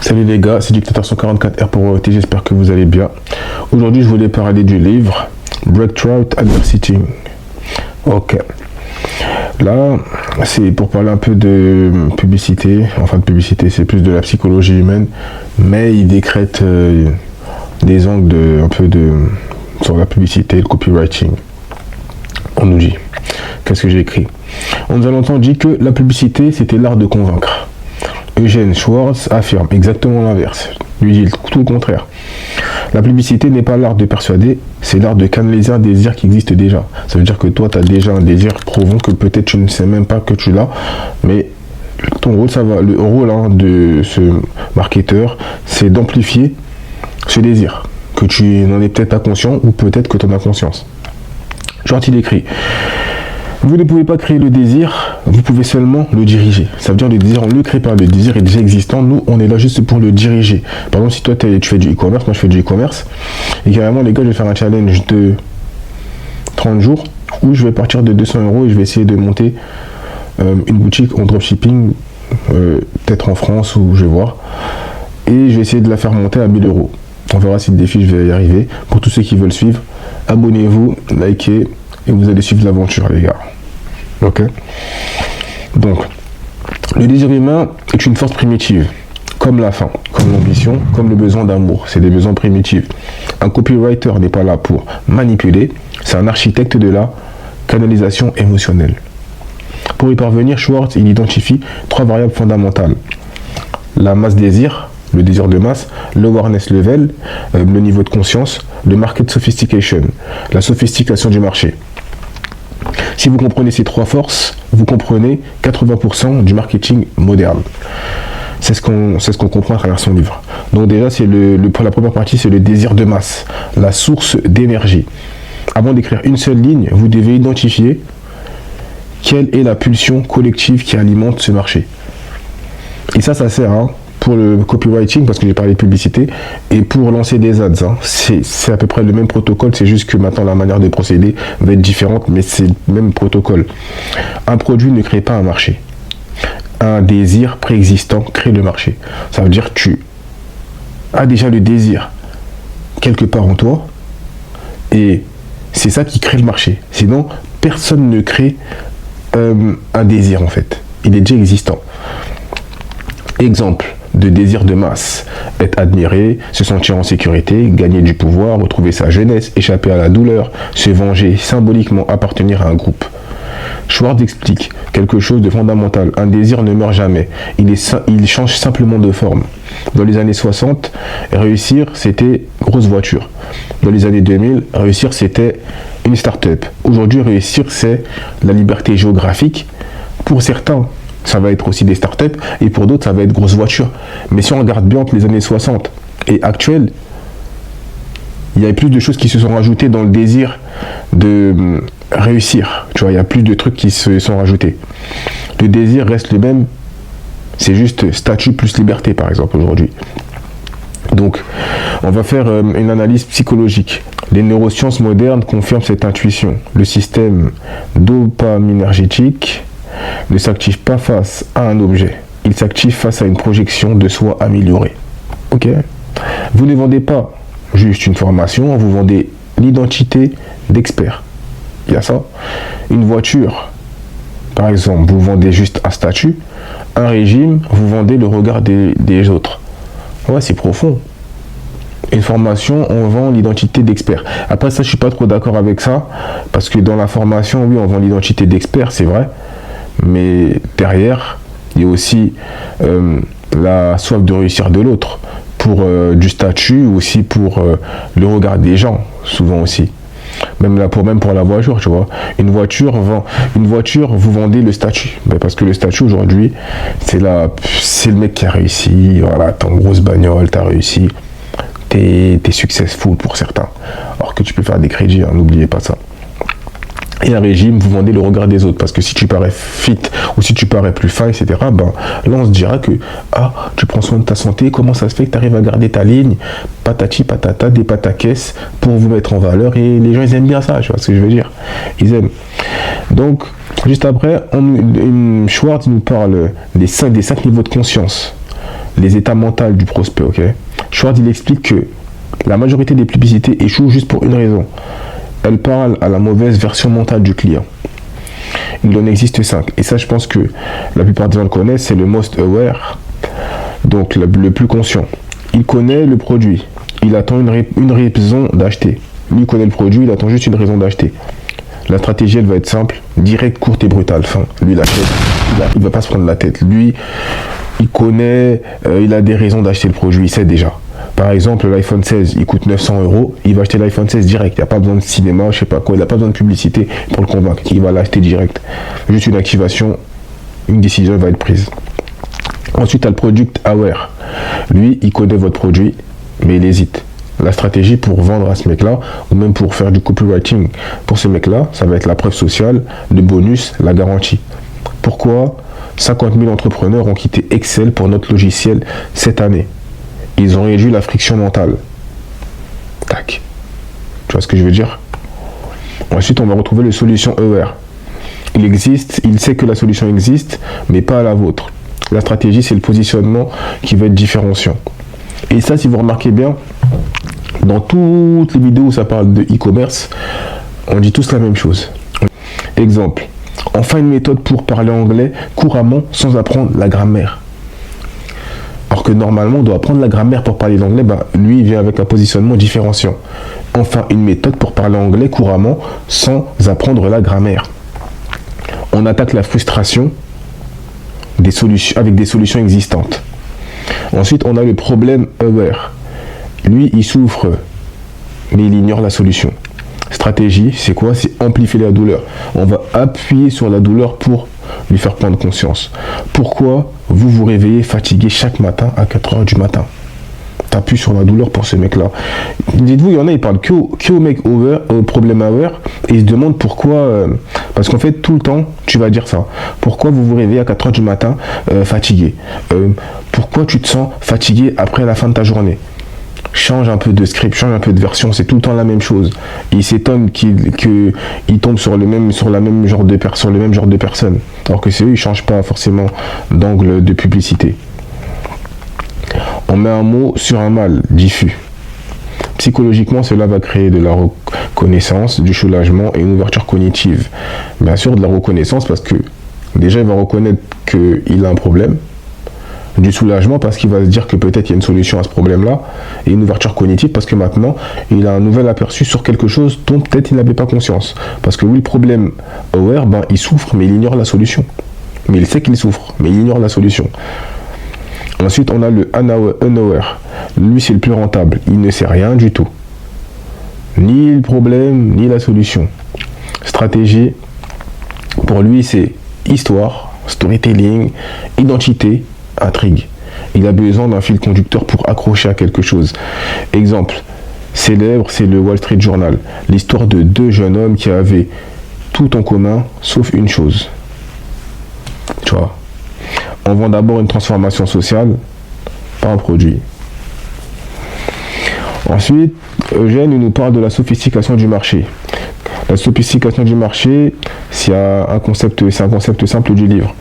Salut les gars, c'est Dictateur 144R pour OT, j'espère que vous allez bien. Aujourd'hui, je voulais parler du livre Breakthrough Adversity. Ok. Là, c'est pour parler un peu de publicité. Enfin, de publicité, c'est plus de la psychologie humaine. Mais il décrète des angles sur la publicité, le copywriting. On nous dit. Qu'est-ce que j'ai écrit? On nous a longtemps dit que la publicité, c'était l'art de convaincre. Eugène Schwartz affirme exactement l'inverse. Lui dit tout le contraire. La publicité n'est pas l'art de persuader, c'est l'art de canaliser un désir qui existe déjà. Ça veut dire que toi, tu as déjà un désir profond que peut-être tu ne sais même pas que tu l'as, mais ton rôle, le rôle de ce marketeur, c'est d'amplifier ce désir, que tu n'en es peut-être pas conscient ou peut-être que tu en as conscience. Genre, il écrit: vous ne pouvez pas créer le désir, vous pouvez seulement le diriger. Ça veut dire le désir, on ne le crée pas. Le désir est déjà existant. Nous, on est là juste pour le diriger. Par exemple, si toi, tu fais du e-commerce, moi, je fais du e-commerce. Et carrément, les gars, je vais faire un challenge de 30 jours où je vais partir de 200 € et je vais essayer de monter une boutique en dropshipping, peut-être en France ou je vais voir. Et je vais essayer de la faire monter à 1000 €. On verra si le défi, je vais y arriver. Pour tous ceux qui veulent suivre, abonnez-vous, likez et vous allez suivre l'aventure, les gars. Ok. Donc, le désir humain est une force primitive, comme la faim, comme l'ambition, comme le besoin d'amour. C'est des besoins primitifs. Un copywriter n'est pas là pour manipuler, c'est un architecte de la canalisation émotionnelle. Pour y parvenir, Schwartz, il identifie 3 variables fondamentales. La masse désir, le désir de masse, l'awareness level, le niveau de conscience, le market sophistication, la sophistication du marché. Si vous comprenez ces 3 forces, vous comprenez 80% du marketing moderne. C'est ce qu'on comprend à travers son livre. Donc déjà, pour la première partie, c'est le désir de masse, la source d'énergie. Avant d'écrire une seule ligne, vous devez identifier quelle est la pulsion collective qui alimente ce marché. Et ça sert pour le copywriting, parce que j'ai parlé de publicité, et pour lancer des ads. C'est à peu près le même protocole, c'est juste que maintenant la manière de procéder va être différente, mais c'est le même protocole. Un produit ne crée pas un marché. Un désir préexistant crée le marché. Ça veut dire que tu as déjà le désir quelque part en toi, et c'est ça qui crée le marché. Sinon, personne ne crée un désir en fait. Il est déjà existant. Exemple de désir de masse: être admiré, se sentir en sécurité, gagner du pouvoir, retrouver sa jeunesse, échapper à la douleur, se venger, symboliquement appartenir à un groupe. Schwartz explique quelque chose de fondamental: un désir ne meurt jamais, il change simplement de forme. Dans les années 60, réussir c'était grosse voiture. Dans les années 2000, réussir c'était une start-up. Aujourd'hui, réussir c'est la liberté géographique. Pour certains, ça va être aussi des startups, et pour d'autres, ça va être grosse voiture. Mais si on regarde bien entre les années 60 et actuelles, il y a plus de choses qui se sont rajoutées dans le désir de réussir. Tu vois, il y a plus de trucs qui se sont rajoutés. Le désir reste le même, c'est juste statut plus liberté, par exemple, aujourd'hui. Donc, on va faire une analyse psychologique. Les neurosciences modernes confirment cette intuition. Le système dopaminergique ne s'active pas face à un objet, il s'active face à une projection de soi améliorée. Ok. Vous ne vendez pas juste une formation, vous vendez l'identité d'expert. Il y a ça. Une voiture, par exemple, vous vendez juste un statut. Un régime, vous vendez le regard des autres. Ouais, c'est profond. Une formation, on vend l'identité d'expert. Après ça, je suis pas trop d'accord avec ça, parce que dans la formation, oui, on vend l'identité d'expert, c'est vrai. Mais derrière, il y a aussi la soif de réussir de l'autre, pour du statut, ou aussi pour le regard des gens, souvent aussi. Même pour la voiture, tu vois. Une voiture, vous vendez le statut. Parce que le statut aujourd'hui, c'est le mec qui a réussi. Voilà, t'as une grosse bagnole, t'as réussi. T'es successful pour certains. Alors que tu peux faire des crédits, n'oubliez pas ça. Et un régime, vous vendez le regard des autres, parce que si tu parais fit ou si tu parais plus fin, etc., là on se dira que tu prends soin de ta santé, comment ça se fait que tu arrives à garder ta ligne, patati patata, des pataquès pour vous mettre en valeur, et les gens ils aiment bien ça, tu vois ce que je veux dire, ils aiment. Donc juste après, Schwartz nous parle des 5 niveaux de conscience. les états mentaux du prospect, ok? Schwartz, il explique que la majorité des publicités échouent juste pour une raison. Elles parlent à la mauvaise version mentale du client. Il en existe 5. Et ça, je pense que la plupart des gens le connaissent, c'est le most aware, donc le plus conscient. Il connaît le produit, il attend une raison d'acheter. Lui, il connaît le produit, il attend juste une raison d'acheter. La stratégie, elle va être simple, directe, courte et brutale. Fin. Lui, il achète, il ne va pas se prendre la tête. Lui, il connaît, il a des raisons d'acheter le produit, il sait déjà. Par exemple, l'iPhone 16, il coûte 900 €, il va acheter l'iPhone 16 direct. Il n'y a pas besoin de cinéma, je sais pas quoi, il n'a pas besoin de publicité pour le convaincre. Il va l'acheter direct. Juste une activation, une décision va être prise. Ensuite, tu as le product aware. Lui, il connaît votre produit, mais il hésite. La stratégie pour vendre à ce mec-là, ou même pour faire du copywriting pour ce mec-là, ça va être la preuve sociale, le bonus, la garantie. Pourquoi 50 000 entrepreneurs ont quitté Excel pour notre logiciel cette année? Ils ont réduit la friction mentale. Tac. Tu vois ce que je veux dire? Ensuite, on va retrouver les solutions aware. Il existe, il sait que la solution existe, mais pas à la vôtre. La stratégie, c'est le positionnement qui va être différenciant. Et ça, si vous remarquez bien, dans toutes les vidéos où ça parle de e-commerce, on dit tous la même chose. Exemple, enfin une méthode pour parler anglais couramment sans apprendre la grammaire. Alors que normalement, on doit apprendre la grammaire pour parler l'anglais, lui, il vient avec un positionnement différenciant. Enfin une méthode pour parler anglais couramment sans apprendre la grammaire. On attaque la frustration avec des solutions existantes. Ensuite, on a le problème aware. Lui, il souffre, mais il ignore la solution. Stratégie, c'est quoi? C'est amplifier la douleur. On va appuyer sur la douleur pour lui faire prendre conscience. Pourquoi vous vous réveillez fatigué chaque matin à 4 h du matin? T'appuies sur la douleur pour ce mec-là. Dites-vous, il y en a, ils parlent que au mec au problème aware, et ils se demandent pourquoi. Parce qu'en fait, tout le temps, tu vas dire ça. Pourquoi vous vous réveillez à 4 h du matin fatigué? Pourquoi tu te sens fatigué après la fin de ta journée? Change un peu de script, change un peu de version, c'est tout le temps la même chose. Il s'étonne qu'il tombe sur le même genre de personne. Alors que c'est eux, ils ne changent pas forcément d'angle de publicité. On met un mot sur un mal diffus. Psychologiquement, cela va créer de la reconnaissance, du soulagement et une ouverture cognitive. Bien sûr, de la reconnaissance parce que déjà, il va reconnaître qu'il a un problème. Du soulagement parce qu'il va se dire que peut-être il y a une solution à ce problème-là, et une ouverture cognitive parce que maintenant il a un nouvel aperçu sur quelque chose dont peut-être il n'avait pas conscience. Parce que oui, le problème aware, il souffre mais il ignore la solution. Mais il sait qu'il souffre, mais il ignore la solution. Ensuite, on a le unaware. Lui, c'est le plus rentable. Il ne sait rien du tout. Ni le problème, ni la solution. Stratégie, pour lui, c'est histoire, storytelling, identité, intrigue. Il a besoin d'un fil conducteur pour accrocher à quelque chose. Exemple célèbre, c'est le Wall Street Journal. L'histoire de 2 jeunes hommes qui avaient tout en commun, sauf une chose. Tu vois, on vend d'abord une transformation sociale, pas un produit. Ensuite, Eugène nous parle de la sophistication du marché. La sophistication du marché, c'est un concept simple du livre.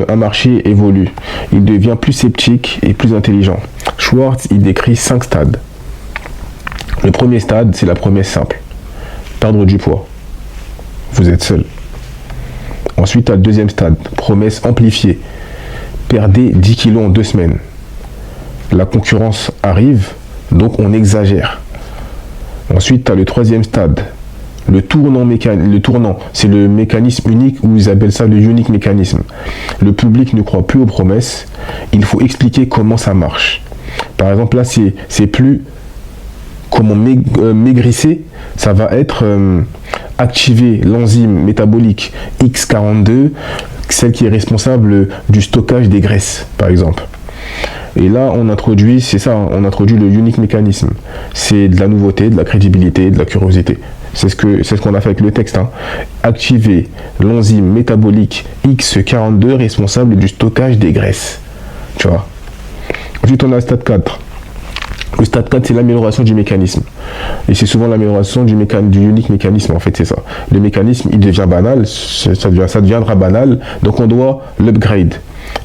Un marché évolue. Il devient plus sceptique et plus intelligent. Schwartz, il décrit 5 stades. Le premier stade, c'est la promesse simple. Perdre du poids. Vous êtes seul. Ensuite, tu as le deuxième stade. Promesse amplifiée. Perdez 10 kilos en 2 semaines. La concurrence arrive, donc on exagère. Ensuite, tu as le troisième stade. Le tournant, c'est le mécanisme unique, ou ils appellent ça le unique mécanisme. Le public ne croit plus aux promesses, il faut expliquer comment ça marche. Par exemple, là, c'est plus comment maigrisser, ça va être activer l'enzyme métabolique X42, celle qui est responsable du stockage des graisses, par exemple. Et là, on introduit le unique mécanisme. C'est de la nouveauté, de la crédibilité, de la curiosité. C'est ce qu'on a fait avec le texte. Activer l'enzyme métabolique X42 responsable du stockage des graisses. Tu vois. Ensuite, on a le stade 4. Le stade 4, c'est l'amélioration du mécanisme. Et c'est souvent l'amélioration du unique mécanisme, en fait, c'est ça. Le mécanisme, il devient banal, ça deviendra banal, donc on doit l'upgrade.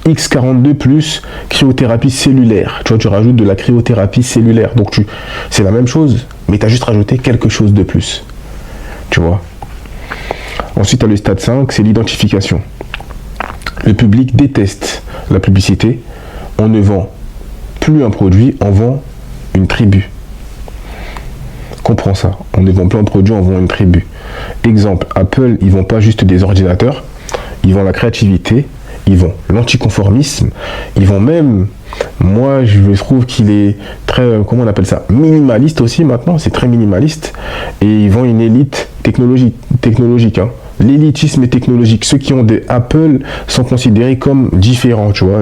X42 plus cryothérapie cellulaire. Tu vois, tu rajoutes de la cryothérapie cellulaire. Donc c'est la même chose, mais tu as juste rajouté quelque chose de plus. Tu vois. Ensuite, tu as le stade 5, c'est l'identification. Le public déteste la publicité. On ne vend plus un produit, on vend une tribu. Comprends ça. On ne vend plus un produit, on vend une tribu. Exemple, Apple, ils ne vendent pas juste des ordinateurs, ils vendent la créativité, ils vendent l'anticonformisme, ils vendent même, moi je trouve qu'il est très, comment on appelle ça, minimaliste aussi maintenant, c'est très minimaliste, et ils vendent une élite technologique, hein. L'élitisme technologique, ceux qui ont des Apple sont considérés comme différents, tu vois.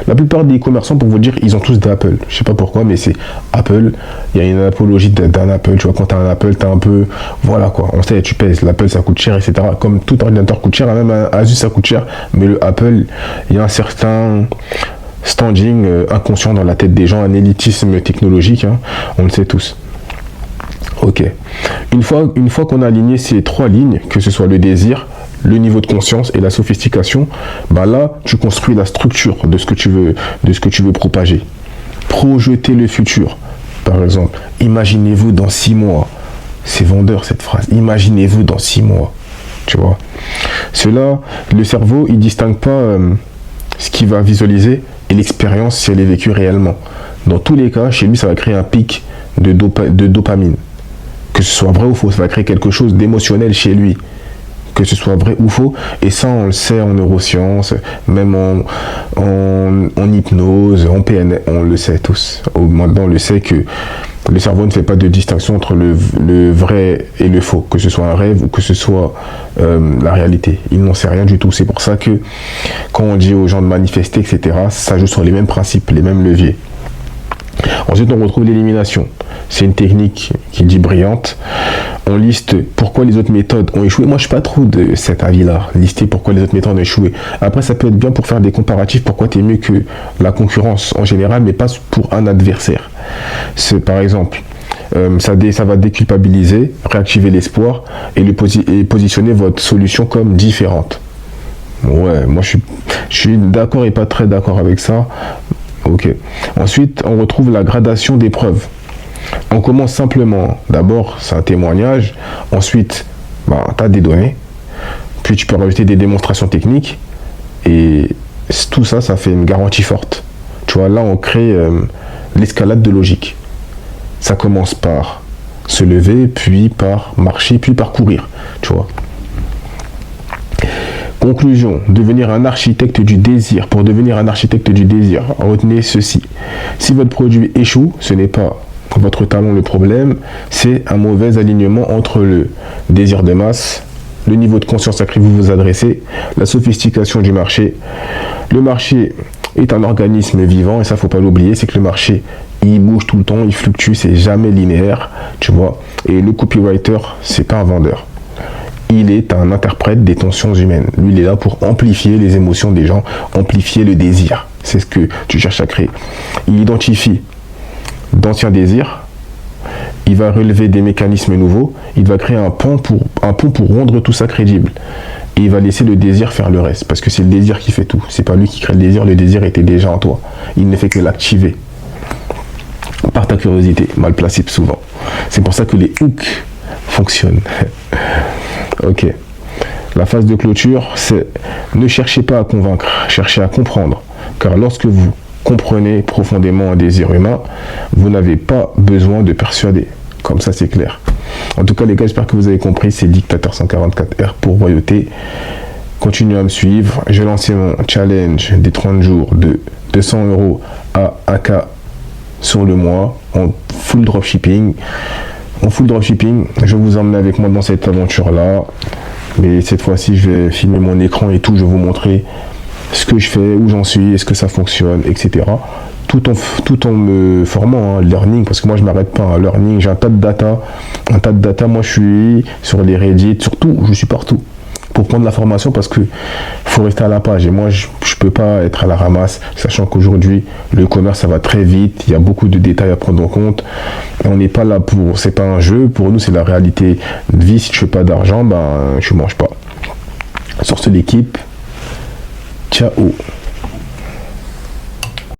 La plupart des commerçants, pour vous dire, ils ont tous des Apple. Je sais pas pourquoi, mais c'est Apple. Il y a une apologie d'un Apple, tu vois. Quand tu as un Apple, tu as un peu, voilà quoi. On sait, tu pèses, l'Apple ça coûte cher, etc. Comme tout ordinateur coûte cher, même un Asus ça coûte cher, mais le Apple, il y a un certain standing inconscient dans la tête des gens, un élitisme technologique, hein. On le sait tous. Ok. Une fois qu'on a aligné ces trois lignes, que ce soit le désir, le niveau de conscience et la sophistication, bah là, tu construis la structure de ce que tu veux propager. Projeter le futur. Par exemple, imaginez-vous dans 6 mois. C'est vendeur cette phrase. Imaginez-vous dans 6 mois. Tu vois. Cela, le cerveau, il distingue pas ce qu'il va visualiser et l'expérience si elle est vécue réellement. Dans tous les cas, chez lui, ça va créer un pic de dopamine. Que ce soit vrai ou faux, ça va créer quelque chose d'émotionnel chez lui. Que ce soit vrai ou faux. Et ça, on le sait en neurosciences, même en hypnose, en PNL, on le sait tous. Maintenant, on le sait que le cerveau ne fait pas de distinction entre le vrai et le faux, que ce soit un rêve ou que ce soit la réalité. Il n'en sait rien du tout. C'est pour ça que quand on dit aux gens de manifester, etc., ça joue sur les mêmes principes, les mêmes leviers. Ensuite, on retrouve l'élimination. C'est une technique qui dit brillante. On liste pourquoi les autres méthodes ont échoué. Moi, je ne suis pas trop de cet avis-là. Lister pourquoi les autres méthodes ont échoué. Après, ça peut être bien pour faire des comparatifs. Pourquoi tu es mieux que la concurrence en général, mais pas pour un adversaire. C'est par exemple, ça va déculpabiliser, réactiver l'espoir et positionner votre solution comme différente. Ouais, moi, je suis d'accord et pas très d'accord avec ça. Ok. Ensuite, on retrouve la gradation des preuves. On commence simplement. D'abord, c'est un témoignage. Ensuite, tu as des données. Puis, tu peux rajouter des démonstrations techniques. Et tout ça, ça fait une garantie forte. Tu vois, là, on crée l'escalade de logique. Ça commence par se lever, puis par marcher, puis par courir. Tu vois. Conclusion, devenir un architecte du désir. Pour devenir un architecte du désir, retenez ceci. Si votre produit échoue, ce n'est pas votre talent le problème, c'est un mauvais alignement entre le désir de masse, le niveau de conscience à qui vous vous adressez, la sophistication du marché. Le marché est un organisme vivant, et ça, faut pas l'oublier, c'est que le marché, il bouge tout le temps, il fluctue, c'est jamais linéaire, tu vois. Et le copywriter, c'est pas un vendeur. Il est un interprète des tensions humaines. Lui, il est là pour amplifier les émotions des gens, amplifier le désir. C'est ce que tu cherches à créer. Il identifie d'anciens désirs, il va relever des mécanismes nouveaux, il va créer un pont pour rendre tout ça crédible. Et il va laisser le désir faire le reste, parce que c'est le désir qui fait tout. C'est pas lui qui crée le désir était déjà en toi. Il ne fait que l'activer par ta curiosité, mal placée souvent. C'est pour ça que les hooks fonctionnent. Ok. La phase de clôture, c'est ne cherchez pas à convaincre, cherchez à comprendre. Car lorsque vous comprenez profondément un désir humain, vous n'avez pas besoin de persuader. Comme ça, c'est clair. En tout cas, les gars, j'espère que vous avez compris. C'est Dictateur 144R pour Royauté. Continuez à me suivre. J'ai lancé mon challenge des 30 jours de 200 € à 1K sur le mois en full dropshipping. Je vais vous emmener avec moi dans cette aventure-là. Mais cette fois-ci, je vais filmer mon écran et tout. Je vais vous montrer ce que je fais, où j'en suis, est-ce que ça fonctionne, etc. Tout en me formant, learning, parce que moi, je ne m'arrête pas. Learning, j'ai un tas de data. Moi, je suis sur les Reddit, surtout, je suis partout pour prendre la formation parce que faut rester à la page. Et moi, je peux pas être à la ramasse, sachant qu'aujourd'hui, le commerce, ça va très vite. Il y a beaucoup de détails à prendre en compte. On n'est pas là c'est pas un jeu. Pour nous, c'est la réalité de vie. Si tu fais pas d'argent, tu manges pas. Sur ce, l'équipe, ciao.